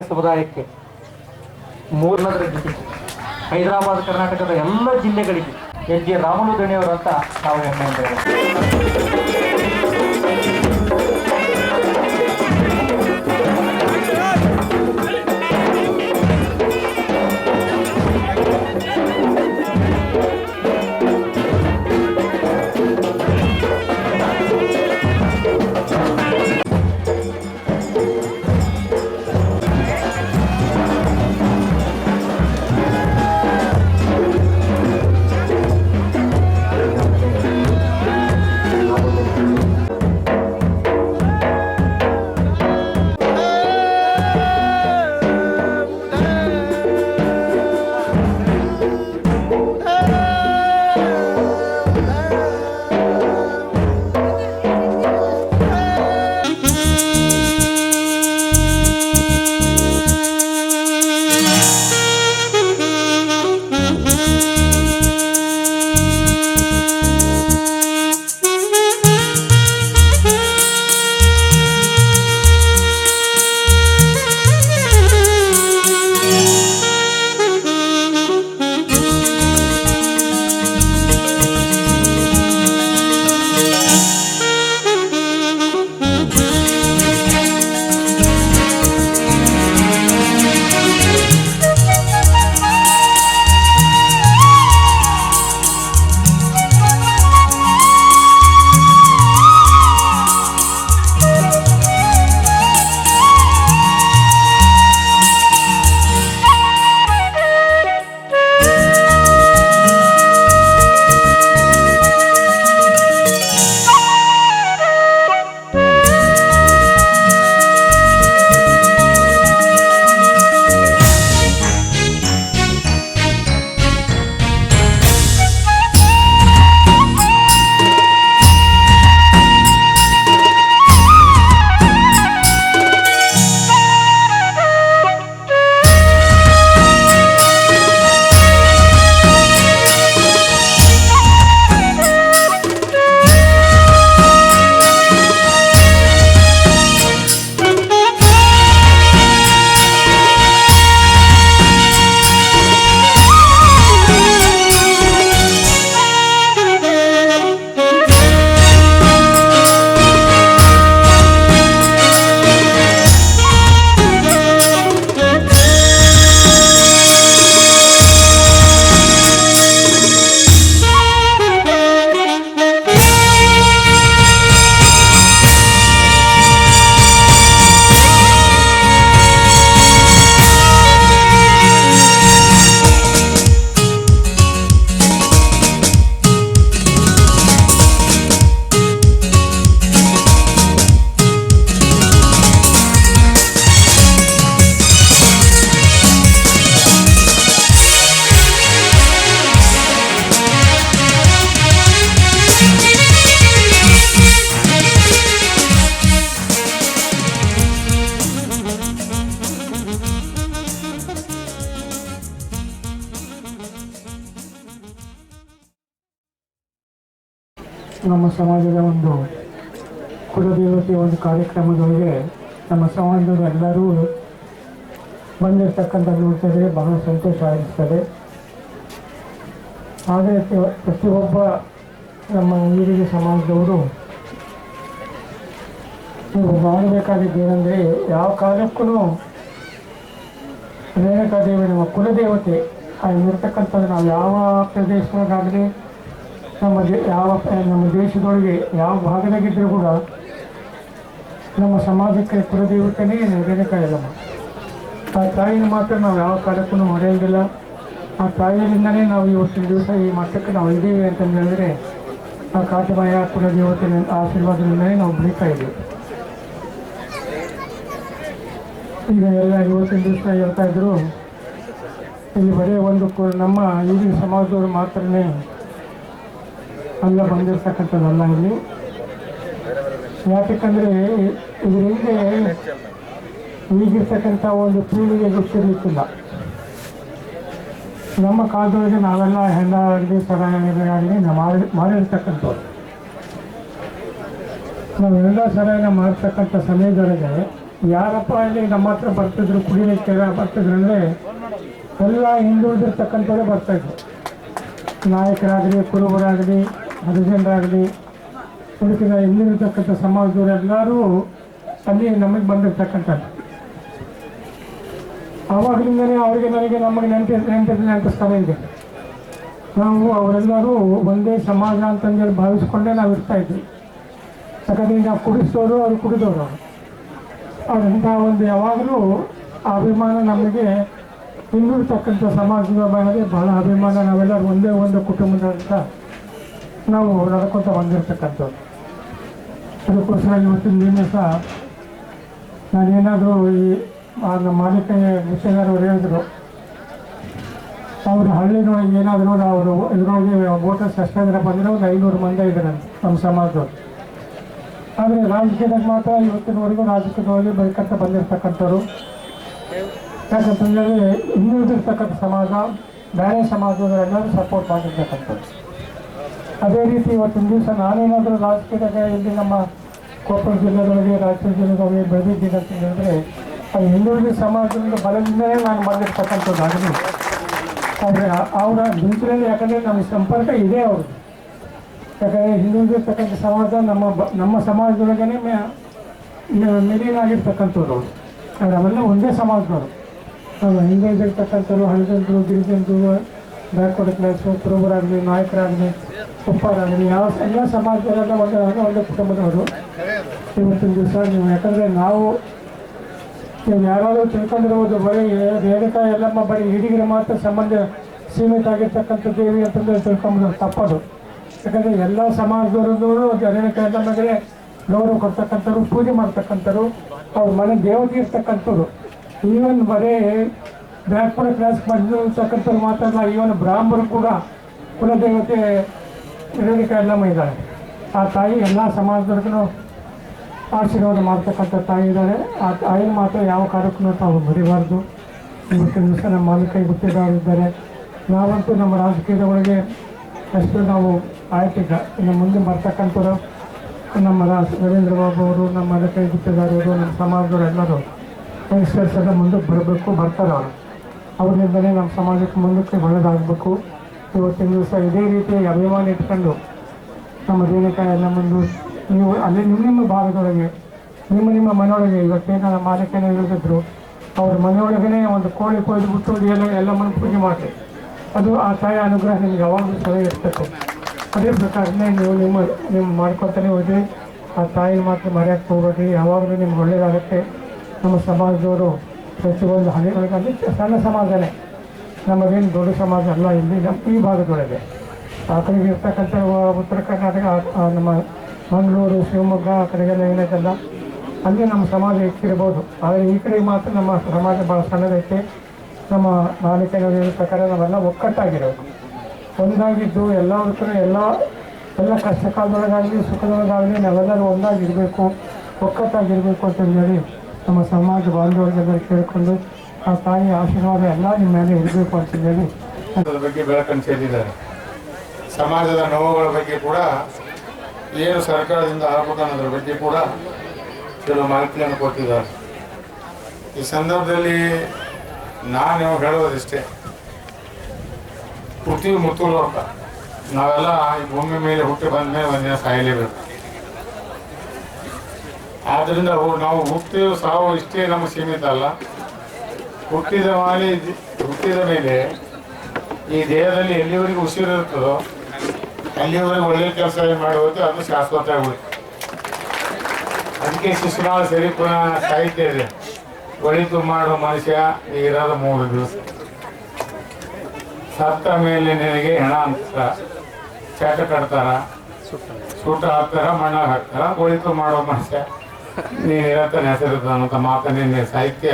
ಸಮುದಾಯಕ್ಕೆ ಮೂರನದರ ಜೊತೆಗೆ ಹೈದರಾಬಾದ್ ಕರ್ನಾಟಕದ ಎಲ್ಲ ಜಿಲ್ಲೆಗಳಿಗೆ ಎನ್.ಜಿ. ರಾಮುಲು ದಣಿಯವರು ಅಂತ ನಾವು ಹೆಮ್ಮೆಯಿಂದ ನಮ್ಮ ಸಮಾಜದ ಒಂದು ಕುಲದೇವತೆ ಒಂದು ಕಾರ್ಯಕ್ರಮಗಳಿಗೆ ನಮ್ಮ ಸಮಾಜದವರು ಎಲ್ಲರೂ ಬಂದಿರತಕ್ಕಂಥ ನೋಡ್ತಿದ್ರೆ ಬಹಳ ಸಂತೋಷ ಆಗಿರ್ತದೆ. ಆದರೆ ಪ್ರತಿಯೊಬ್ಬ ನಮ್ಮ ಈಗಿನ ಸಮಾಜದವರು ನೀವು ಮಾಡಬೇಕಾಗಿದ್ದು ಏನಂದರೆ ಯಾವ ಕಾಲಕ್ಕೂ ರೇಣುಕಾದೇವಿ ನಮ್ಮ ಕುಲದೇವತೆ ಇರ್ತಕ್ಕಂಥದ್ದು ನಾವು ಯಾವ ಪ್ರದೇಶದಾಗಲಿ ನಮ್ಮ ದೇಶದೊಳಗೆ ಯಾವ ಭಾಗದಾಗಿದ್ದರೂ ಕೂಡ ನಮ್ಮ ಸಮಾಜಕ್ಕೆ ಕುಲದೇವತೆನೇ ರೇಣುಕಾ ಯಲ್ಲಮ್ಮ. ಆ ತಾಯಿನ ಮಾತ್ರ ನಾವು ಯಾವ ಕಾಲಕ್ಕೂ ಮರೆಯೋದಿಲ್ಲ. ಆ ತಾಯಿಯಿಂದಲೇ ನಾವು ಇವತ್ತಿನ ದಿವಸ ಈ ಮಟ್ಟಕ್ಕೆ ನಾವು ಇದ್ದೀವಿ ಅಂತಂದು ಹೇಳಿದ್ರೆ ಆ ಕಾಟಮಯ ಕುಲದೇವತೆ ಆಶೀರ್ವಾದದಿಂದಲೇ ನಾವು ಬೆಳೀತಾ ಇದ್ದೀವಿ. ಈಗ ಎಲ್ಲ ಇವತ್ತಿನ ದಿವಸ ಹೇಳ್ತಾ ಇದ್ರು ಇಲ್ಲಿ ಬರೀ ಒಂದು ನಮ್ಮ ಈಗಿನ ಸಮಾಜದವರು ಮಾತ್ರನೇ ಅಲ್ಲ ಬಂದಿರ್ತಕ್ಕಂಥದ್ದಲ್ಲ ಇಲ್ಲಿ. ಯಾಕಂದರೆ ಇದರಿಂದ ಈಗಿರ್ತಕ್ಕಂಥ ಒಂದು ಪೀಳಿಗೆ ಗೊತ್ತಿರಲಿಕ್ಕಿಲ್ಲ. ನಮ್ಮ ಕಾಲದೊಳಗೆ ನಾವೆಲ್ಲ ಹೆಂಡ ಆಗಲಿ ಸರಾಗಲಿ ಮಾಡಿರ್ತಕ್ಕಂಥವ್ರು. ನಾವೆಲ್ಲ ಸರಾಗ ಮಾಡ್ತಕ್ಕಂಥ ಸಮಯದೊಳಗೆ ಯಾರಪ್ಪ ಇಲ್ಲಿ ನಮ್ಮ ಹತ್ರ ಬರ್ತಿದ್ರು ಕುಡಿಲಿಕ್ಕೆ ಬರ್ತಿದ್ರು ಅಂದರೆ ಎಲ್ಲ ಹಿಂದುಳಿದಿರ್ತಕ್ಕಂಥವ್ರೆ ಬರ್ತಾಯಿದ್ರು. ನಾಯಕರಾಗಲಿ, ಕುರುಬರಾಗಲಿ, ಹರಿಜನರಾಗಲಿ, ಉಳಿದ ಹಿಂದಿರ್ತಕ್ಕಂಥ ಸಮಾಜದವರೆಲ್ಲರೂ ಅಲ್ಲಿ ನಮಗೆ ಬಂದಿರ್ತಕ್ಕಂಥದ್ದು. ಆವಾಗಲಿಂದನೇ ಅವರಿಗೆ ನನಗೆ ನಮಗೆ ನೆನಪಿಸ್ತಾನೆ ಇದೆ. ನಾವು ಅವರೆಲ್ಲರೂ ಒಂದೇ ಸಮಾಜ ಅಂತಂದೇಳಿ ಭಾವಿಸ್ಕೊಂಡೇ ನಾವು ಇರ್ತಾಯಿದ್ವಿ. ಯಾಕಂದರೆ ನಾವು ಕುಡಿಸೋರು, ಅವರು ಕುಡಿದವರು. ಅವರಂಥ ಒಂದು ಯಾವಾಗಲೂ ಅಭಿಮಾನ ನಮಗೆ ಹಿಂದಿರ್ತಕ್ಕಂಥ ಸಮಾಜದ ಮೇಲೆ ಬಹಳ ಅಭಿಮಾನ. ನಾವೆಲ್ಲರೂ ಒಂದೇ ಒಂದು ಕುಟುಂಬದಿಂದ ನಾವು ನಡ್ಕೊತ ಬಂದಿರತಕ್ಕಂಥದ್ದು. ಅದಕ್ಕೋಸ್ಕರ ಇವತ್ತಿನ ದಿವಸ ನಾನೇನಾದರೂ ಈ ನಮ್ಮ ಮಾಲೀಕ ವಿಷಯದವರು ಹೇಳಿದ್ರು, ಅವರು ಹಳ್ಳಿನೊಳಗೆ ಏನಾದರೂ ಅವರು ಇದರೊಳಗೆ ವೋಟರ್ಸ್ ಎಷ್ಟಾದ್ರೆ ಬಂದರೆ ಒಂದು 500 ಮಂದಿ ಇದ್ದಾರೆ ನಮ್ಮ ಸಮಾಜದವ್ರು. ಆದರೆ ರಾಜಕೀಯದಾಗ ಮಾತ್ರ ಇವತ್ತಿನವರೆಗೂ ರಾಜಕೀಯದೊಳಗೆ ಬೆಳ್ಕಂತ ಬಂದಿರತಕ್ಕಂಥವ್ರು. ಯಾಕಂತಂದರೆ ಹಿಂದುಳಿದಿರ್ತಕ್ಕಂಥ ಸಮಾಜ, ಬೇರೆ ಸಮಾಜದವರೆಲ್ಲರೂ ಸಪೋರ್ಟ್ ಮಾಡಿರ್ತಕ್ಕಂಥದ್ದು. ಅದೇ ರೀತಿ ಇವತ್ತಿನ ದಿವಸ ನಾನೇನಾದರೂ ರಾಜಕೀಯದಾಗ ಇಲ್ಲಿ ನಮ್ಮ ಕೊಪ್ಪಳ ಜಿಲ್ಲೆದೊಳಗೆ, ರಾಯಚೂರು ಜಿಲ್ಲೆದೊಳಗೆ ಬೆಳೆದಿದ್ದೀನಿ ಅಂತ ಹೇಳಿದ್ರೆ ಅದು ಹಿಂದುಳಿದ ಸಮಾಜದಿಂದ ಬಲದಿಂದಲೇ ನಾನು ಬಂದಿರ್ತಕ್ಕಂಥದ್ದು ಆಗಲಿ. ಆದರೆ ಅವರ ನಿಂತರಲ್ಲಿ ಯಾಕಂದರೆ ನಮ್ಮ ಸಂಪರ್ಕ ಇದೆ ಅವರು. ಯಾಕಂದರೆ ಹಿಂದುಳಿದಿರ್ತಕ್ಕಂಥ ಸಮಾಜ ನಮ್ಮ ಸಮಾಜದೊಳಗೇ ಮಿಲೀನಾಗಿರ್ತಕ್ಕಂಥವ್ರು ಅವರು. ನಾವೆಲ್ಲ ಒಂದೇ ಸಮಾಜದವರು. ನಾವು ಹಿಂದುಳಿದಿರ್ತಕ್ಕಂಥವ್ರು, ಹಳ್ಳಿಜನರು, ಗಿರಿಜನರು, ಬ್ಯಾಕ್ವರ್ಡ್ ಕ್ಲಾಸು, ಕುರುಬರಾಗಲಿ, ನಾಯಕರಾಗಲಿ, ಉಪ್ಪಾರಾಗಲಿ, ಎಲ್ಲ ಸಮಾಜದವರೆಲ್ಲ ಒಂದೇ ಕುಟುಂಬದವರು. ಇವತ್ತಿನ ದಿವಸ ನೀವು ಯಾಕಂದರೆ ನೀವು ಯಾರಾದರೂ ತಿಳ್ಕೊಂಡಿರ್ಬೋದು, ಬರೀ ರೇಣುಕಾ ಯಲ್ಲಮ್ಮ ಬರೀ ಹಿಡಿಗಿರ ಮಾತ್ರ ಸಂಬಂಧ ಸೀಮಿತ ಆಗಿರ್ತಕ್ಕಂಥ ದೇವಿ ಅಂತಂದರೆ ತಿಳ್ಕೊಂಬೋದು, ತಪ್ಪದು. ಯಾಕಂದರೆ ಎಲ್ಲ ಸಮಾಜದವರು ರೇಣುಕಾ ಯಲ್ಲಮ್ಮಗೆ ಗೌರವ ಕೊಡ್ತಕ್ಕಂಥವ್ರು, ಪೂಜೆ ಮಾಡ್ತಕ್ಕಂಥವ್ರು, ಅವ್ರ ಮನೆ ದೇವತೆ ಇರ್ತಕ್ಕಂಥವ್ರು. ಈವನ್ ಬರೀ ಬ್ಯಾಕ್ವರ್ಡ್ ಕ್ಲಾಸ್ ಬಂದಿರ್ತಕ್ಕಂಥವ್ರು ಮಾತ್ರ ಅಲ್ಲ, ಈವನ್ ಬ್ರಾಹ್ಮಣರು ಕೂಡ ಕುಲದೇವತೆ ರೇಣುಕಾ ಯಲ್ಲಮ್ಮ ಇದ್ದಾಳೆ. ಆ ತಾಯಿ ಎಲ್ಲ ಸಮಾಜದವ್ರಿಗೂ ಆಶೀರ್ವಾದ ಮಾಡ್ತಕ್ಕಂಥ ತಾಯಿ ಇದ್ದಾರೆ. ಆ ತಾಯಿನ ಮಾತ್ರ ಯಾವ ಕಾರ್ಯಕ್ಕೂ ತಾವು ಮರಿಬಾರ್ದು. ಇವತ್ತಿನ ದಿವಸ ನಮ್ಮ ಮಾಲೀಕ ಗುತ್ತಿಗೆದಾರರಿದ್ದಾರೆ. ನಾವಂತೂ ನಮ್ಮ ರಾಜಕೀಯದ ಒಳಗೆ ಅಷ್ಟು ನಾವು ಆಯ್ತಿದ್ದ. ಇನ್ನು ಮುಂದೆ ಬರ್ತಕ್ಕಂಥವ್ರು ನಮ್ಮ ನರೇಂದ್ರ ಬಾಬು ಅವರು, ನಮ್ಮ ಮಾಲೀಕ ಗುತ್ತಿಗೆದಾರರು, ನಮ್ಮ ಸಮಾಜದವರು ಎಲ್ಲರೂ ಯಂಗ್ಸ್ಟರ್ಸ್ ಎಲ್ಲ ಮುಂದಕ್ಕೆ ಬರಬೇಕು, ಬರ್ತಾರೆ ಅವರು. ಅವರಿಂದಲೇ ನಮ್ಮ ಸಮಾಜಕ್ಕೆ ಮುಂದಕ್ಕೆ ಒಳ್ಳೆಯದಾಗಬೇಕು. ಇವತ್ತಿನ ದಿವಸ ಇದೇ ರೀತಿಯಾಗಿ ಅಭಿಮಾನ ಇಟ್ಕೊಂಡು ನಮ್ಮ ರೇಣುಕಾ ಯಲ್ಲಮ್ಮಂದು ನೀವು ಅಲ್ಲಿ ನಿಮ್ಮ ಭಾಗದೊಳಗೆ ನಿಮ್ಮ ಮನೆಯೊಳಗೆ ಇವತ್ತೇನು ನಮ್ಮ ಮಾಲೀಕನ ಹೇಳಿದ್ರು, ಅವ್ರ ಮನೆಯೊಳಗೇ ಒಂದು ಕೋಳಿ ಕೊಯ್ದುಬಿಟ್ಟು ಎಲ್ಲಮ್ಮನ ಪೂಜೆ ಮಾಡಿ, ಅದು ಆ ತಾಯಿ ಅನುಗ್ರಹ ನಿಮ್ಗೆ ಯಾವಾಗಲೂ ಸಲಹೆ ಇರ್ತದೆ. ಅದೇ ಪ್ರಕಾರನೇ ನೀವು ನಿಮ್ಮ ಮಾಡ್ಕೊತಾನೆ ಹೋದ್ರಿ. ಆ ತಾಯಿನ ಮಾತ್ರ ಮರೆಯೋಕ್ಕೆ ಹೋಗ್ಬೇಡಿ. ಯಾವಾಗಲೂ ನಿಮ್ಗೆ ಒಳ್ಳೆಯದಾಗುತ್ತೆ. ನಮ್ಮ ಸಮಾಜದವರು ಪ್ರತಿಯೊಂದು ಹಳ್ಳಿಗಳಿಗೆ ಸಣ್ಣ ಸಮಾಜನೇ, ನಮಗೇನು ದೊಡ್ಡ ಸಮಾಜ ಅಲ್ಲ. ಇಲ್ಲಿ ನಮ್ಮ ಈ ಭಾಗದೊಳಗೆ ಆ ಕಡೆಗೆ ಇರ್ತಕ್ಕಂಥ ಉತ್ತರ ಕರ್ನಾಟಕ, ನಮ್ಮ ಮಂಗಳೂರು, ಶಿವಮೊಗ್ಗ ಆ ಕಡೆಗೆಲ್ಲ ಏನೈತಲ್ಲ, ಅಲ್ಲಿ ನಮ್ಮ ಸಮಾಜ ಹೆಚ್ಚಿರ್ಬೋದು. ಆದರೆ ಈ ಕಡೆ ಮಾತ್ರ ನಮ್ಮ ಸಮಾಜ ಭಾಳ ಸಣ್ಣದೈತೆ. ನಮ್ಮ ಮಾಲೀಕನ ಪ್ರಕಾರ ನಾವೆಲ್ಲ ಒಕ್ಕಟ್ಟಾಗಿರೋದು, ಒಂದಾಗಿದ್ದು ಎಲ್ಲರಿಗೂ ಎಲ್ಲ ಕಷ್ಟ ಕಾಲದೊಳಗಾಗಲಿ ಸುಖದೊಳಗಾಗಲಿ ನಾವೆಲ್ಲರೂ ಒಂದಾಗಿರಬೇಕು, ಒಕ್ಕಟ್ಟಾಗಿರಬೇಕು ಅಂತಂದೇಳಿ ನಮ್ಮ ಸಮಾಜ ಬಾಂಧವರಿಗೆಲ್ಲರೂ ಕೇಳಿಕೊಂಡು ಆ ತಾಯಿಯ ಆಶೀರ್ವಾದ ಎಲ್ಲ ನಿಮ್ಮ ಮೇಲೆ ಇರಬೇಕು ಅಂತಂದೇಳಿ ಅದರ ಬಗ್ಗೆ ಬೆಳಕನ್ನು ಚೆಲ್ಲಿದ್ದಾರೆ. ಸಮಾಜದ ನೋವುಗಳ ಬಗ್ಗೆ ಕೂಡ ಏನು ಸರ್ಕಾರದಿಂದ ಆಗಬೇಕು ಅನ್ನೋದ್ರ ಬಗ್ಗೆ ಕೂಡ ಕೆಲವು ಮಾಹಿತಿಯನ್ನು ಕೊಟ್ಟಿದ್ದಾರೆ. ಈ ಸಂದರ್ಭದಲ್ಲಿ ನಾನು ಹೇಳೋದಿಷ್ಟೇ, ಹುಟ್ಟಿ ಮುತ್ತುಲೋಕ, ನಾವೆಲ್ಲ ಈ ಭೂಮಿ ಮೇಲೆ ಹುಟ್ಟಿ ಬಂದ ಮೇಲೆ ಒಂದಿನ ಸಾಯಲೇಬೇಕು. ಆದ್ದರಿಂದ ನಾವು ಹುಟ್ಟಿದ ಸಾವು ಇಷ್ಟೇ ನಮ್ಮ ಸೀಮಿತ ಅಲ್ಲ. ಹುಟ್ಟಿದ ಮೇಲೆ ಈ ದೇಹದಲ್ಲಿ ಎಲ್ಲಿವರೆಗೂ ಉಸಿರಿರುತ್ತದೋ ಅಲ್ಲಿವರೆಗೆ ಒಳ್ಳೆಯ ಕೆಲಸ ಮಾಡುವುದು ಅದು ಶಾಶ್ವತ ಆಗುತ್ತೆ. ಅದಕ್ಕೆ ಶಿಶುನಾಳ ಸರಿಪುರ ಸಾಹಿತ್ಯ ಇದೆ, ಒಳಿತು ಮಾಡೋ ಮನುಷ್ಯ ಇರೋದು 3 ದಿವಸ, ಸತ್ತ ಮೇಲೆ ನಿನಗೆ ಹೆಣ ಅಂತಾರ, ಚಟ ಕಟ್ತಾರ, ಸುಟ್ಟ ಹಾಕ್ತಾರ, ಮಣ್ಣಾಗ ಹಾಕ್ತಾರ, ಒಳಿತು ಮಾಡೋ ಮನುಷ್ಯ ನೀನು ಇರತ್ತಾನೆ ಹೆಸರಿರ್ತಾನ ಅಂತ ಮಾತನ್ನ ಸಾಹಿತ್ಯ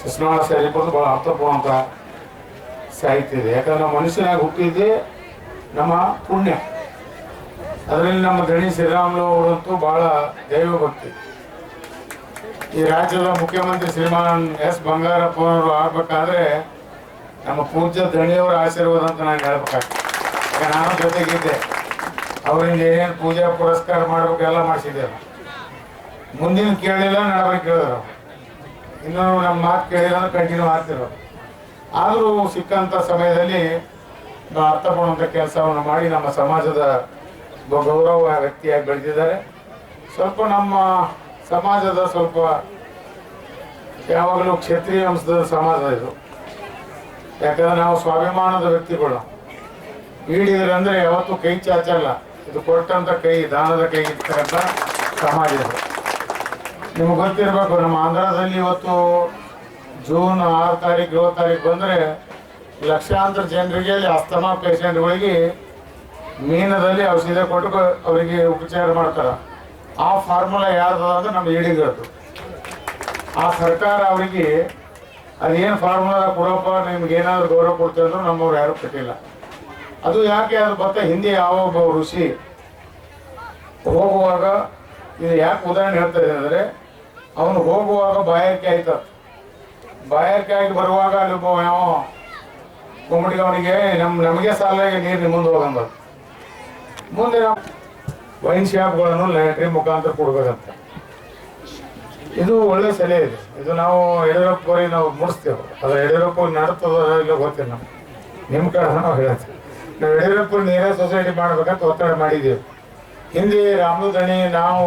ಶಿಶುನಾಳ ಸರಿಪುರ ಭಾಳ ಅರ್ಥಪೂರ್ಣ ಸಾಹಿತ್ಯ ಇದೆ. ಯಾಕಂದ್ರೆ ಮನುಷ್ಯನಾಗಿ ಹುಟ್ಟಿದ್ದೆ ನಮ್ಮ ಪುಣ್ಯ. ಅದರಲ್ಲಿ ನಮ್ಮ ದಣಿ ಶ್ರೀರಾಮುಲು ಅವರಂತೂ ಭಾಳ ದೈವ ಭಕ್ತಿ. ಈ ರಾಜ್ಯದ ಮುಖ್ಯಮಂತ್ರಿ ಶ್ರೀಮಾನ್ ಎಸ್ ಬಂಗಾರಪ್ಪನವರು ಆಗ್ಬೇಕಾದ್ರೆ ನಮ್ಮ ಪೂಜ್ಯ ದಣಿಯವರ ಆಶೀರ್ವಾದ ಅಂತ ನಾನು ಹೇಳ್ಬೇಕಾಗ್ತದೆ. ಯಾಕೆ ನಾನು ಜೊತೆಗಿದ್ದೆ, ಅವರಿಂದ ಏನೇನು ಪೂಜಾ ಪುರಸ್ಕಾರ ಮಾಡ್ಬೇಕು ಎಲ್ಲ ಮಾಡಿಸಿದ್ದೆ. ಮುಂದಿನ ಕೇಳಿಲ್ಲ ನಡಬರ್ಕ್ ಕೇಳಿದ್ರು, ಇನ್ನೂ ನಮ್ಮ ಮಾತು ಕೇಳಿಲ್ಲ ಅಂದ್ರೆ ಕಂಟಿನ್ಯೂ ಮಾಡ್ತಿರೋ. ಆದರೂ ಸಿಕ್ಕಂಥ ಸಮಯದಲ್ಲಿ ನಾವು ಅರ್ಥ ಮಾಡುವಂಥ ಕೆಲಸವನ್ನು ಮಾಡಿ ನಮ್ಮ ಸಮಾಜದ ಗೌರವ ವ್ಯಕ್ತಿಯಾಗಿ ಬೆಳೆದಿದ್ದಾರೆ. ಸ್ವಲ್ಪ ನಮ್ಮ ಸಮಾಜದ ಸ್ವಲ್ಪ ಯಾವಾಗಲೂ ಕ್ಷತ್ರಿಯ ಅಂಶದ ಸಮಾಜ ಇದು. ಯಾಕಂದ್ರೆ ನಾವು ಸ್ವಾಭಿಮಾನದ ವ್ಯಕ್ತಿಗಳು. ಈಡಿದ್ರಂದ್ರೆ ಯಾವತ್ತೂ ಕೈ ಚಾಚಲ್ಲ. ಇದು ಕೊಟ್ಟಂತ ಕೈ, ದಾನದ ಕೈ ಇರ್ತಕ್ಕಂಥ ಸಮಾಜ ಇದು. ನಿಮ್ಗೆ ಗೊತ್ತಿರಬೇಕು, ನಮ್ಮ ಆಂಧ್ರದಲ್ಲಿ ಇವತ್ತು ಜೂನ್ 6 ತಾರೀಕು 7 ತಾರೀಕು ಬಂದರೆ ಲಕ್ಷಾಂತರ ಜನರಿಗೆ ಅಲ್ಲಿ ಅಸ್ತಮಾ ಪೇಷಂಟ್ಗಳಿಗೆ ಮೀನದಲ್ಲಿ ಔಷಧ ಕೊಟ್ಟು ಅವರಿಗೆ ಉಪಚಾರ ಮಾಡ್ತಾರೆ. ಆ ಫಾರ್ಮುಲಾ ಯಾರ್ದು ಅಂದ್ರೆ ನಮ್ಮ ಈಡಿಗರದು. ಆ ಸರ್ಕಾರ ಅವರಿಗೆ ಅದೇನು ಫಾರ್ಮುಲಾ ಕೊಡಪ್ಪ, ನಿಮ್ಗೆ ಏನಾದ್ರು ಗೌರವ ಕೊಡ್ತೀವಿ ಅಂದ್ರೂ ನಮ್ಮವ್ರು ಯಾರು ಕೊಟ್ಟಿಲ್ಲ. ಅದು ಯಾಕೆ ಅದು ಗೊತ್ತಾ, ಹಿಂದೆ ಯಾವ ಒಬ್ಬ ಋಷಿ ಹೋಗುವಾಗ, ಇದು ಯಾಕೆ ಉದಾಹರಣೆ ಹೇಳ್ತಾ ಇದೆ ಅಂದರೆ, ಅವನು ಹೋಗುವಾಗ ಬಾಯಾರಿಕೆ ಆಯ್ತು. ಬಾಯಾರಿಕೆ ಆಗಿ ಬರುವಾಗ ಅಲ್ಲಿ ಒಬ್ಬ ಯಾವ ಕುಂಬಡಿಗೆ ಅವನಿಗೆ ನಮಗೆ ಸಾಲಾಗಿ ನೀರು ಮುಂದೆ ಹೋಗಂಬ, ಮುಂದೆ ನಾವು ವೈನ್ ಶಾಪ್ಗಳನ್ನು ಲ್ಯಾಟ್ರಿ ಮುಖಾಂತರ ಕೊಡ್ಬೇಕಂತ. ಇದು ಒಳ್ಳೆ ಸಲಹೆ ಇದೆ. ಇದು ನಾವು ಯಡಿಯೂರಪ್ಪರಿಗೆ ನಾವು ಮೂಡಿಸ್ತೇವೆ. ಅದು ಯಡಿಯೂರಪ್ಪ ನಡುತ್ತದ ಇಲ್ಲ ಗೊತ್ತಿಲ್ಲ. ನಮ್ಗೆ ನಿಮ್ಮ ಕಡೆ ನಾವು ಹೇಳ್ತೀವಿ, ನಾವು ಯಡಿಯೂರಪ್ಪ ನೀರೇ ಸೊಸೈಟಿ ಮಾಡ್ಬೇಕಂತ ಒತ್ತಡ ಮಾಡಿದ್ದೀವಿ. ಹಿಂದೆ ರಾಮಲು ದಣಿ, ನಾವು,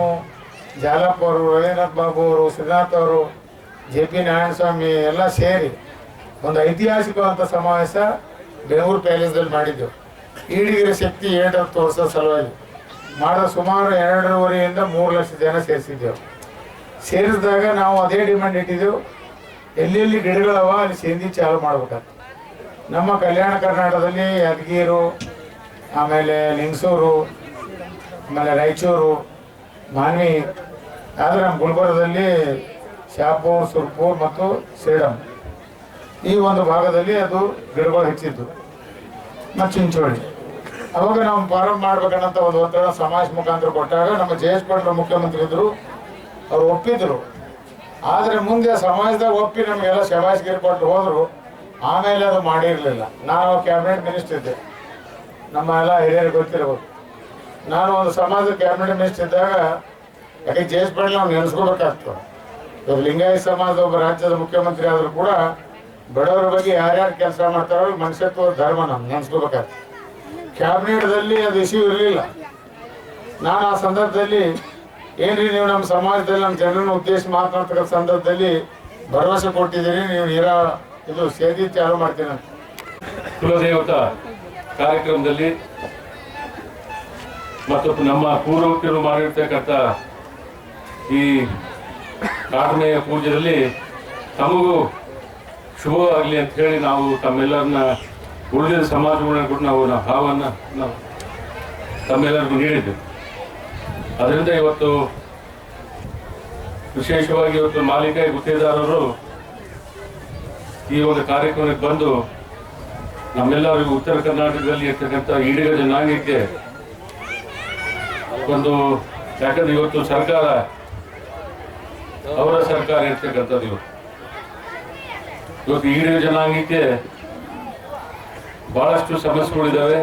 ಜಾಲಪ್ಪ ಅವರು, ರವೀಂದ್ರನಾಥ್ ಬಾಬು ಅವರು, ಶ್ರೀನಾಥ್ ಅವರು, JP ನಾರಾಯಣಸ್ವಾಮಿ ಎಲ್ಲ ಸೇರಿ ಒಂದು ಐತಿಹಾಸಿಕವಾದಂಥ ಸಮಾವೇಶ ಬೆಂಗಳೂರು ಪ್ಯಾಲೇಸ್ದಲ್ಲಿ ಮಾಡಿದ್ದೆವು. ಈಡಿಗರ ಶಕ್ತಿ ಏಟು ತೋರಿಸೋ ಸಲುವಾಗಿ ಮಾಡಿದ ಸುಮಾರು 2.5 to 3 ಲಕ್ಷ ಜನ ಸೇರಿಸಿದ್ದೆವು. ಸೇರಿಸಿದಾಗ ನಾವು ಅದೇ ಡಿಮ್ಯಾಂಡ್ ಇಟ್ಟಿದ್ದೆವು, ಎಲ್ಲೆಲ್ಲಿ ಗಿಡಗಳವ ಅಲ್ಲಿ ಸೇಂದಿ ಚಾಲು ಮಾಡ್ಬೇಕಂತ. ನಮ್ಮ ಕಲ್ಯಾಣ ಕರ್ನಾಟಕದಲ್ಲಿ ಯಾದಗಿರಿ, ಆಮೇಲೆ ಲಿಂಗಸೂರು, ಆಮೇಲೆ ರಾಯಚೂರು, ಮಾನ್ವಿ, ಆದರೆ ನಮ್ಮ ಗುಲ್ಬರ್ಗದಲ್ಲಿ ಶಾಪೂರ್, ಸುರ್ಪೂರ್ ಮತ್ತು ಸೇಡಂ, ಈ ಒಂದು ಭಾಗದಲ್ಲಿ ಅದು ಗಿಡಗಳು ಹೆಚ್ಚಿದ್ದು. ಮತ್ತು ಚಿಂಚೋಳಿ. ಅವಾಗ ನಾವು ಪ್ರಾರಂಭ ಮಾಡ್ಬೇಕನ್ನಂತ ಒಂದು ಒತ್ತಡ ಸಮಾಜ ಮುಖಾಂತರ ಕೊಟ್ಟಾಗ ನಮ್ಮ JS ಪಾಟೀಲ್ ಮುಖ್ಯಮಂತ್ರಿ ಇದ್ರು, ಅವ್ರು ಒಪ್ಪಿದ್ರು. ಆದರೆ ಮುಂದೆ ಸಮಾಜದಾಗ ಒಪ್ಪಿ ನಮಗೆಲ್ಲ ಶಬಾಷ್ಗಿರಿ ಕೊಟ್ಟು ಹೋದರು. ಆಮೇಲೆ ಅದು ಮಾಡಿರಲಿಲ್ಲ. ನಾನು ಕ್ಯಾಬಿನೆಟ್ ಮಿನಿಸ್ಟರ್ ಇದ್ದೆ, ನಮ್ಮ ಎಲ್ಲ ಹಿರಿಯರು ಗೊತ್ತಿರಬೇಕು. ನಾನು ಒಂದು ಸಮಾಜದ ಕ್ಯಾಬಿನೆಟ್ ಮಿನಿಸ್ಟರ್ ಇದ್ದಾಗ, ಯಾಕೆ JS ಪಾಟೀಲ್ ನಾವು ನೆನೆಸ್ಕೋಬೇಕಾಗ್ತದೆ. ಇವಾಗ ಲಿಂಗಾಯತ ಸಮಾಜದ ಒಬ್ಬ ರಾಜ್ಯದ ಮುಖ್ಯಮಂತ್ರಿ ಆದರೂ ಕೂಡ ಬಡವರ ಬಗ್ಗೆ ಯಾರ್ಯಾರು ಕೆಲಸ ಮಾಡ್ತಾರೋ ಮನುಷ್ಯತ್ವ ಧರ್ಮ ನಮ್ಗೆ ನೆನೆಸ್ಕೋಬೇಕಾಗ್ತದೆ. ಕ್ಯಾಬಿನೆಟ್ದಲ್ಲಿ ಅದು ಇಶ್ಯೂ ಇರಲಿಲ್ಲ. ನಾನು ಆ ಸಂದರ್ಭದಲ್ಲಿ, ಏನ್ರಿ ನೀವು ನಮ್ಮ ಸಮಾಜದಲ್ಲಿ ನಮ್ಮ ಜನರನ್ನು ಉದ್ದೇಶ ಮಾತನಾಡ್ತಕ್ಕಂಥ ಸಂದರ್ಭದಲ್ಲಿ ಭರವಸೆ ಕೊಟ್ಟಿದ್ದೀರಿ, ನೀವು ಇದು ಸೇದಿ ಚಾಲು ಮಾಡ್ತೀನಿ ಅಂತ. ಕುಲದೇವತ ಕಾರ್ಯಕ್ರಮದಲ್ಲಿ ಮತ್ತು ನಮ್ಮ ಪೂರ್ವಕರು ಮಾಡಿರ್ತಕ್ಕಂಥ ಈ ಕಾಟನೆಯ ಪೂಜೆಯಲ್ಲಿ ತಮಗೂ ಶುಭವಾಗಲಿ ಅಂತ ಹೇಳಿ ನಾವು ತಮ್ಮೆಲ್ಲರನ್ನ ಉಳಿದ ಸಮಾಜಗಳನ್ನ ಕೂಡ ನಾವು ಭಾವವನ್ನು ನಾವು ತಮ್ಮೆಲ್ಲರಿಗೂ ನೀಡಿದ್ದೆವು. ಅದರಿಂದ ಇವತ್ತು ವಿಶೇಷವಾಗಿ ಇವತ್ತು ಮಾಲೀಕ ಗುತ್ತೇದಾರರು ಈ ಒಂದು ಕಾರ್ಯಕ್ರಮಕ್ಕೆ ಬಂದು ನಮ್ಮೆಲ್ಲರಿಗೂ ಉತ್ತರ ಕರ್ನಾಟಕದಲ್ಲಿ ಇರ್ತಕ್ಕಂಥ ಈಡಿಗ ಜನಾಂಗಕ್ಕೆ ಒಂದು, ಯಾಕಂದ್ರೆ ಇವತ್ತು ಸರ್ಕಾರ ಅವರ ಸರ್ಕಾರ ಇರ್ತಕ್ಕಂಥದ್ದು. ಇವತ್ತು ಈಡಿಗ ಜನಾಂಗಕ್ಕೆ ಬಹಳಷ್ಟು ಸಮಸ್ಯೆಗಳಿದ್ದಾವೆ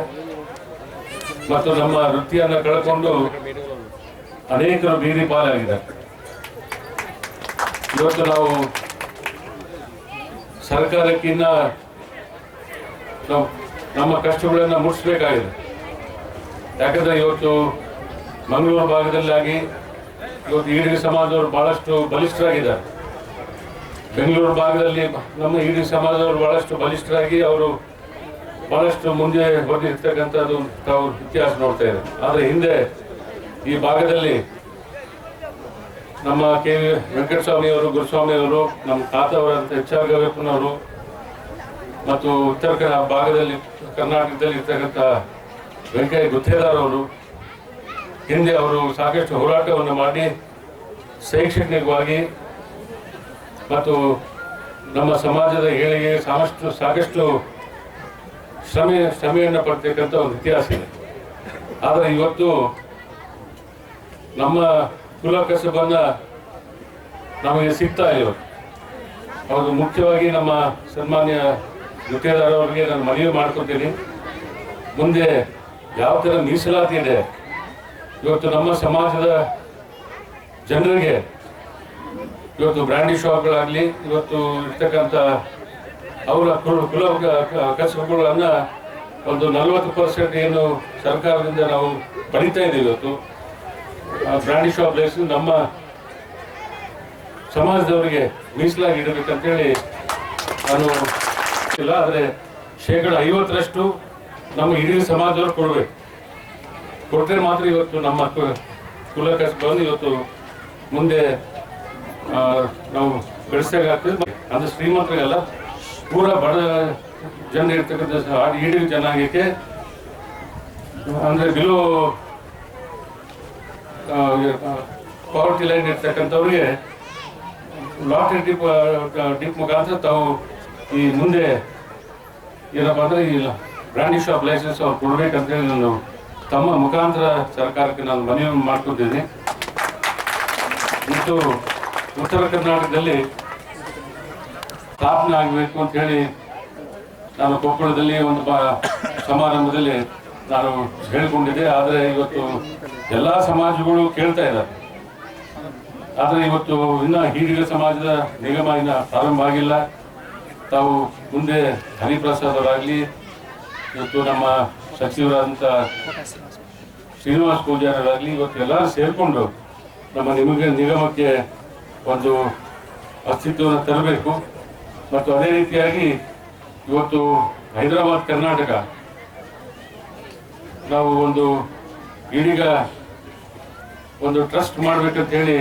ಮತ್ತು ನಮ್ಮ ವೃತ್ತಿಯನ್ನು ಕಳ್ಕೊಂಡು ಅನೇಕರು ಬೀದಿ ಪಾಲಾಗಿದ್ದಾರೆ. ಇವತ್ತು ನಾವು ಸರ್ಕಾರಕ್ಕಿಂತ ನಮ್ಮ ಕಷ್ಟಗಳನ್ನು ಮುಟ್ಟಿಸ್ಬೇಕಾಗಿದೆ. ಯಾಕಂದ್ರೆ ಇವತ್ತು ಮಂಗಳೂರು ಭಾಗದಲ್ಲಾಗಿ ಇವತ್ತು ಈಡಿಗ ಸಮಾಜದವರು ಬಹಳಷ್ಟು ಬಲಿಷ್ಠರಾಗಿದ್ದಾರೆ. ಬೆಂಗಳೂರು ಭಾಗದಲ್ಲಿ ನಮ್ಮ ಈಡಿಗ ಸಮಾಜದವರು ಬಹಳಷ್ಟು ಬಲಿಷ್ಠರಾಗಿ ಅವರು ಬಹಳಷ್ಟು ಮುಂದೆ ಬಂದಿರ್ತಕ್ಕಂಥದ್ದು ತಾವು ಇತಿಹಾಸ ನೋಡ್ತಾ ಇದ್ದಾರೆ. ಆದರೆ ಹಿಂದೆ ಈ ಭಾಗದಲ್ಲಿ ನಮ್ಮ ಕೆ ವೆಂಕಟಸ್ವಾಮಿಯವರು, ಗುರುಸ್ವಾಮಿಯವರು, ನಮ್ಮ ತಾತವರಂತ ಹೆಚ್ಚಾಗವೇಪನವರು ಮತ್ತು ಉತ್ತರ ಭಾಗದಲ್ಲಿ ಕರ್ನಾಟಕದಲ್ಲಿ ಇರ್ತಕ್ಕಂಥ ವೆಂಕಯ್ಯ ಗುತ್ತೇದಾರ್ ಅವರು ಹಿಂದೆ ಅವರು ಸಾಕಷ್ಟು ಹೋರಾಟವನ್ನು ಮಾಡಿ ಶೈಕ್ಷಣಿಕವಾಗಿ ಮತ್ತು ನಮ್ಮ ಸಮಾಜದ ಏಳಿಗೆ ಸಾಕಷ್ಟು ಶ್ರಮೆಯನ್ನು ಪಡ್ತಕ್ಕಂಥ ಒಂದು ಇತಿಹಾಸ ಇದೆ. ಆದರೆ ಇವತ್ತು ನಮ್ಮ ಕುಲ ಕಸಬನ್ನ ನಮಗೆ ಸಿಗ್ತಾ ಇಲ್ಲ. ಅವರು ಮುಖ್ಯವಾಗಿ ನಮ್ಮ ಸನ್ಮಾನ್ಯ ಗುತ್ತೇದಾರ್ ಅವರಿಗೆ ನಾನು ಮನವಿ ಮಾಡ್ಕೊತೀನಿ, ಮುಂದೆ ಯಾವ ಥರ ಮೀಸಲಾತಿ ಇದೆ ಇವತ್ತು ನಮ್ಮ ಸಮಾಜದ ಜನರಿಗೆ ಇವತ್ತು ಬ್ರ್ಯಾಂಡಿ ಶಾಪ್ಗಳಾಗಲಿ ಇವತ್ತು ಇರ್ತಕ್ಕಂಥ ಅವರ ಕುಲ ಕಸುಬುಗಳನ್ನ ಒಂದು 40% ಏನು ಸರ್ಕಾರದಿಂದ ನಾವು ಪಡಿತಾ ಇದ್ದೀವಿ. ಇವತ್ತು ಬ್ರ್ಯಾಂಡಿ ಶಾಪ್ ಲೈಸೆನ್ಸ್ ನಮ್ಮ ಸಮಾಜದವರಿಗೆ ಮೀಸಲಾಗಿ ಇಡಬೇಕಂತೇಳಿ ನಾನು ಇಲ್ಲ, ಆದರೆ 50% ನಮ್ಮ ಇಡೀ ಸಮಾಜದವ್ರು ಕೊಡಬೇಕು. ಕೊಟ್ಟರೆ ಮಾತ್ರ ಇವತ್ತು ನಮ್ಮ ಕುಲ ಕಸುಬನ್ನು ಇವತ್ತು ಮುಂದೆ ನಾವು ಬೆಳೆಸೋಕ್ಕಾಗ್ತದೆ. ಅಂದರೆ ಶ್ರೀಮಂತರಿಗೆಲ್ಲ ಪೂರ ಬಡ ಜನ ಇರ್ತಕ್ಕಂಥ ಇಡೀ ಜನಾಂಗಕ್ಕೆ ಅಂದರೆ ಬಿಲೋ ಪಾವರ್ಟಿ ಲೈನ್ ಇರ್ತಕ್ಕಂಥವ್ರಿಗೆ ಲಾಟ್ರಿ ಡಿಪ್ ಮುಖಾಂತರ ತಾವು ಈ ಮುಂದೆ ಏನಪ್ಪ ಅಂದರೆ ಈ ಬ್ರ್ಯಾಂಡಿ ಶಾಪ್ ಲೈಸೆನ್ಸ್ ಅವ್ರು ಕೊಡ್ಬೇಕಂತೇಳಿ ನಾನು ತಮ್ಮ ಮುಖಾಂತರ ಸರ್ಕಾರಕ್ಕೆ ನಾನು ಮನವಿ ಮಾಡ್ಕೊತೀನಿ. ಮತ್ತು ಉತ್ತರ ಕರ್ನಾಟಕದಲ್ಲಿ ಸ್ಥಾಪನೆ ಆಗಬೇಕು ಅಂತ ಹೇಳಿ ನಾನು ಕೊಪ್ಪಳದಲ್ಲಿ ಒಂದು ಸಮಾರಂಭದಲ್ಲಿ ನಾನು ಹೇಳಿಕೊಂಡಿದ್ದೆ. ಆದರೆ ಇವತ್ತು ಎಲ್ಲ ಸಮಾಜಗಳು ಕೇಳ್ತಾ ಇದ್ದಾರೆ. ಆದರೆ ಇವತ್ತು ಇನ್ನು ಈಡಿಗ ಸಮಾಜದ ನಿಗಮ ಇನ್ನು ಪ್ರಾರಂಭ ಆಗಿಲ್ಲ. ತಾವು ಮುಂದೆ ಹರಿಪ್ರಸಾದ್ ಅವರಾಗಲಿ, ಇವತ್ತು ನಮ್ಮ ಸಚಿವರಾದಂಥ ಶ್ರೀನಿವಾಸ್ ಪೂಜಾರರಾಗಲಿ, ಇವತ್ತು ಎಲ್ಲರೂ ಸೇರಿಕೊಂಡು ನಮ್ಮ ನಿಗಮಕ್ಕೆ ಒಂದು ಅಸ್ತಿತ್ವವನ್ನು ತರಬೇಕು. ಮತ್ತು ಅದೇ ರೀತಿಯಾಗಿ ಇವತ್ತು ಹೈದರಾಬಾದ್ ಕರ್ನಾಟಕ ನಾವು ಒಂದು ಈಡೀಗ ಒಂದು ಟ್ರಸ್ಟ್ ಮಾಡಬೇಕಂತ ಹೇಳಿ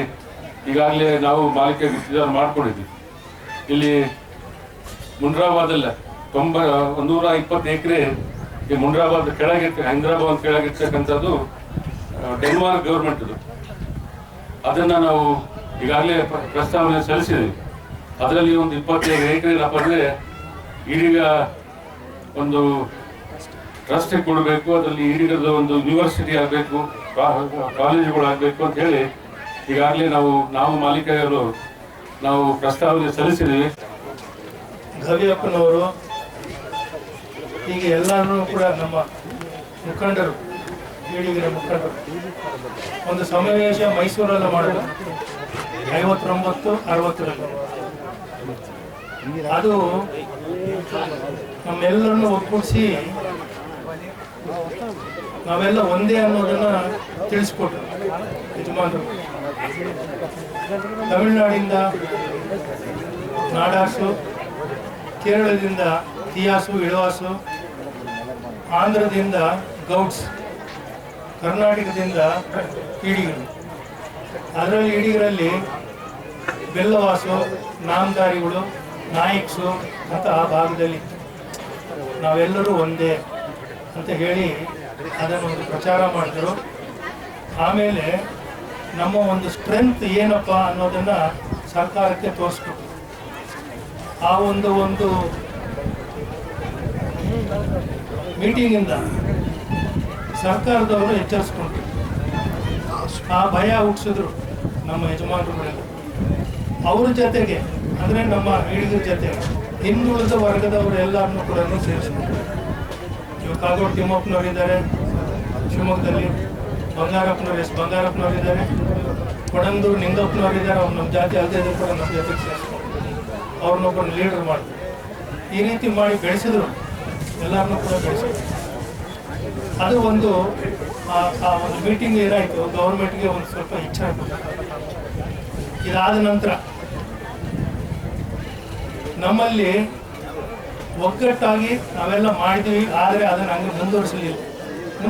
ಈಗಾಗಲೇ ನಾವು ಮಾಲಿಕೆ ನಿರ್ಧಾರ ಮಾಡ್ಕೊಂಡಿದ್ವಿ. ಇಲ್ಲಿ ಮುಂಡ್ರಾಬಾದಲ್ಲ 120 ಎಕರೆ ಈ ಮುಂಡ್ರಾಬಾದ್ ಕೆಳಗಿರ್ತ ಹೈದರಾಬಾದ್ ಕೆಳಗಿರ್ತಕ್ಕಂಥದ್ದು ಡೆನ್ಮಾರ್ಕ್ ಗೌರ್ಮೆಂಟ್ದು. ಅದನ್ನು ನಾವು ಈಗಾಗಲೇ ಪ್ರಸ್ತಾವನೆ ಸಲ್ಲಿಸಿದ್ವಿ. ಅದರಲ್ಲಿ ಒಂದು 25 ಎಕರೆ ಏನಪ್ಪ ಅಂದರೆ ಈಡೀಗ ಒಂದು ಟ್ರಸ್ಟಿಗೆ ಕೊಡಬೇಕು. ಅದರಲ್ಲಿ ಈಡೀಗದ ಒಂದು ಯೂನಿವರ್ಸಿಟಿ ಆಗಬೇಕು, ಕಾಲೇಜುಗಳು ಆಗಬೇಕು ಅಂತ ಹೇಳಿ ಈಗಾಗಲೇ ನಾವು ಮಾಲೀಕರು ನಾವು ಪ್ರಸ್ತಾವನೆ ಸಲ್ಲಿಸಿದ್ದೀವಿ. ಗವಿಯಪ್ಪನವರು ಹೀಗೆ ಎಲ್ಲರೂ ಕೂಡ ನಮ್ಮ ಮುಖಂಡರು, ಈಡಿಗಿನ ಮುಖಂಡರು ಒಂದು ಸಮಾವೇಶ ಮೈಸೂರಲ್ಲ ಮಾಡಿದ್ರು 59-60ರಲ್ಲಿ. ಅದು ನಮ್ಮೆಲ್ಲರನ್ನು ಒಗ್ಗೂಡಿಸಿ ನಾವೆಲ್ಲ ಒಂದೇ ಅನ್ನೋದನ್ನ ತಿಳಿಸ್ಕೊಟ್ರು ಯಜಮಾನರು. ತಮಿಳುನಾಡಿಂದ ನಾಡಾಸು, ಕೇರಳದಿಂದ ತಿಯಾಸು ಇಳವಾಸು, ಆಂಧ್ರದಿಂದ ಗೌಡ್ಸ್, ಕರ್ನಾಟಕದಿಂದ ಈಡಿಗರು. ಅದರಲ್ಲಿ ಈಡಿಗರಲ್ಲಿ ಬೆಲ್ಲವಾಸು, ನಾಮದಾರಿಗಳು, ನಾಯಿಕ್ಸು ಅಂತ ಆ ಭಾಗದಲ್ಲಿ ನಾವೆಲ್ಲರೂ ಒಂದೇ ಅಂತ ಹೇಳಿ ಅದನ್ನು ಒಂದು ಪ್ರಚಾರ ಮಾಡಿದ್ರು. ಆಮೇಲೆ ನಮ್ಮ ಒಂದು ಸ್ಟ್ರೆಂತ್ ಏನಪ್ಪ ಅನ್ನೋದನ್ನು ಸರ್ಕಾರಕ್ಕೆ ತೋರಿಸ್ಕೊಟ್ರು. ಆ ಒಂದು ಮೀಟಿಂಗಿಂದ ಸರ್ಕಾರದವರು ಎಚ್ಚರಿಸ್ಕೊಂಡ್ರು. ಆ ಭಯ ಹುಟ್ಟಿಸಿದ್ರು ನಮ್ಮ ಯಜಮಾನರುಗಳೆಲ್ಲ. ಅವ್ರ ಜೊತೆಗೆ ಅಂದರೆ ನಮ್ಮ ಈಡಿಗರ ಜೊತೆ ಹಿಂದುಳಿದ ವರ್ಗದವರೆಲ್ಲರನ್ನೂ ಕೂಡ ಸೇರಿಸ್ಕೊಂಡ್ರು. ಇವಾಗ ಕಾಗೋಡು ತಿಮ್ಮಪ್ಪನವರಿದ್ದಾರೆ ಶಿವಮೊಗ್ಗದಲ್ಲಿ, ಬಂಗಾರಪ್ಪನವರಿದ್ದಾರೆ, ಕೊಡಂದೂರು ನಿಂಗಪ್ಪನವರಿದ್ದಾರೆ. ಅವ್ರು ನಮ್ಮ ಜಾತಿ ಅಲ್ಲದೆ ಕೂಡ ನಮ್ಮ ಜೊತೆಗೆ ಸೇರಿಸ್ಕೊಂಡ್ರು. ಅವ್ರನ್ನೊಬ್ಬರನ್ನ ಲೀಡರ್ ಮಾಡಿದ್ರು. ಈ ರೀತಿ ಮಾಡಿ ಬೆಳೆಸಿದ್ರು, ಎಲ್ಲರನ್ನೂ ಕೂಡ ಬೆಳೆಸಿದ್ರು. ಅದು ಒಂದು ಆ ಒಂದು ಮೀಟಿಂಗ್ ಏನಾಯಿತು, ಗೌರ್ಮೆಂಟ್ಗೆ ಒಂದು ಸ್ವಲ್ಪ ಇಚ್ಛೆ ಆಯಿತು. ಇದಾದ ನಂತರ ನಮ್ಮಲ್ಲಿ ಒಗ್ಗಟ್ಟಾಗಿ ನಾವೆಲ್ಲ ಮಾಡಿದ್ವಿ, ಆದರೆ ಅದನ್ನು ಹಂಗೆ ಮುಂದುವರಿಸಲಿಲ್ಲ.